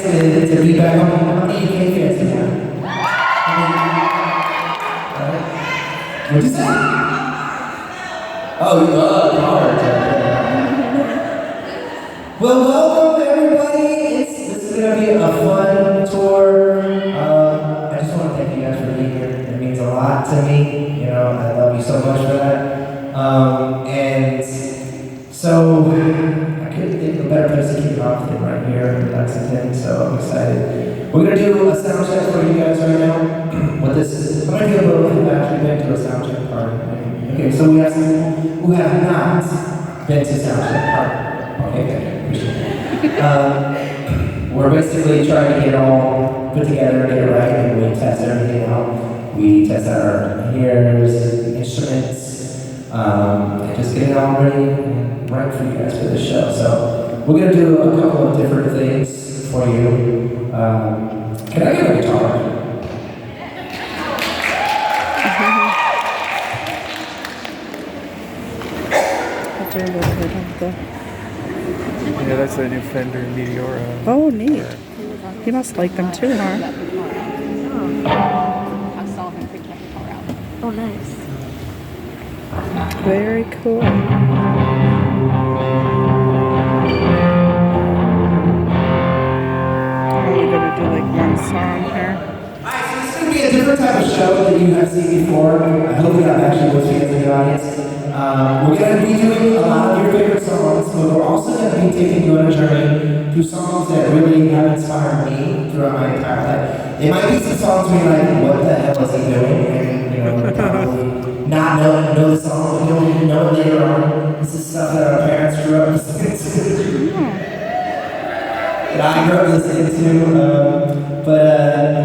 to be back home. How many UK fans do you have? What'd you say? Oh, you love hard. Well, welcome everybody. This is gonna be a fun tour. I just want to thank you guys for being here. It means a lot to me. You know, I love you so much for that. And so I couldn't think of a better place to kick it off than right here in Lexington. So I'm excited. We're gonna do a sound check for you guys right now. What this is? How many people have actually been to a sound check party? Okay, so we have some who have not been to sound check party. Okay, good. We're basically trying to get it all put together and get it right, and we test everything out. We test out our ears, instruments, and just get it all ready and right for you guys for the show. So we're gonna do a couple of different things for you. Can I get a guitar? Yeah, that's a new Fender Meteora. Oh, neat. He must like them too, huh? I saw him pick that guitar out. Oh, nice. Very cool. We're gonna do like one song here. Alright, so this is going to be a different type of show that you have seen before. I hope we have actually those fans in the audience. We're going to be doing a lot of your favorite songs, but we're also going to be taking you on a journey through songs that really have inspired me throughout my entire life. It might be some songs where you're like, what the hell is he doing? And, you know, probably not know the song, but you'll know it later on. This is stuff that our parents grew up listening to. That I grew up listening to. But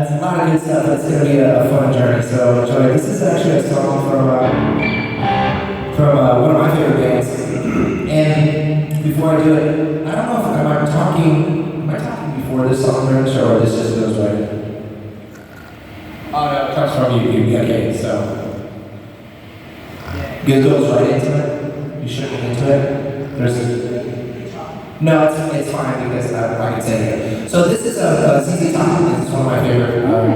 it's a lot of good stuff. It's going to be a fun journey, so enjoy. This is actually a song from one of my favorite bands. And before I do it, I don't know if am I talking before this song during the show, or this just goes right in? Oh no, it comes from you. Okay, so it goes right into it. You should get into it. No, it's fine because I can say it. So this is a ZZ Top. This is one of my favorite rock and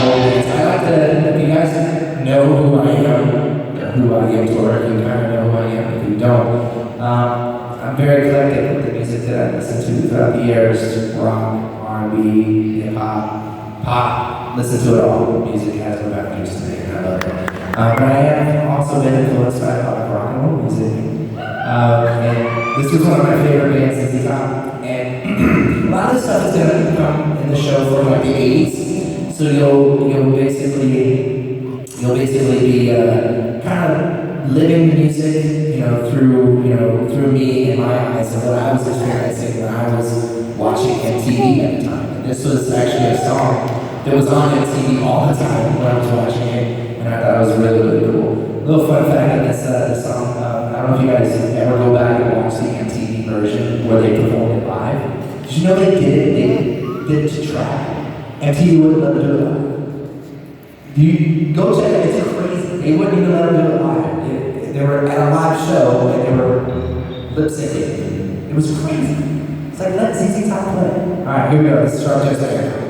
roll bands. I like to, if you guys know who I am tour, if you kind of know who I am, if you don't. I'm very eclectic with the music that I listen to throughout the years. Rock, R&B, hip-hop, pop. Listen to it all. Music has no boundaries to me, and I love it. But I have also been influenced by a lot of rock and roll music. And this was one of my favorite bands since the time. And a lot of this stuff is going to come in the show from like the 80s. So you'll basically be kind of living the music, through me and my eyes and what I was experiencing when I was watching MTV at the time. And this was actually a song that was on MTV all the time when I was watching it, and I thought it was really, really cool. Little fun fact on this song, I don't know if you guys ever go back and watch the MTV version where they performed it live. Did you know they did it to track? MTV wouldn't let them do it live. You go check it, it's crazy. They wouldn't even let them do it live. They were at a live show and they were lip syncing. It was crazy. It's like, let ZZ Top play. Alright, here we go. This is Sharp Just There.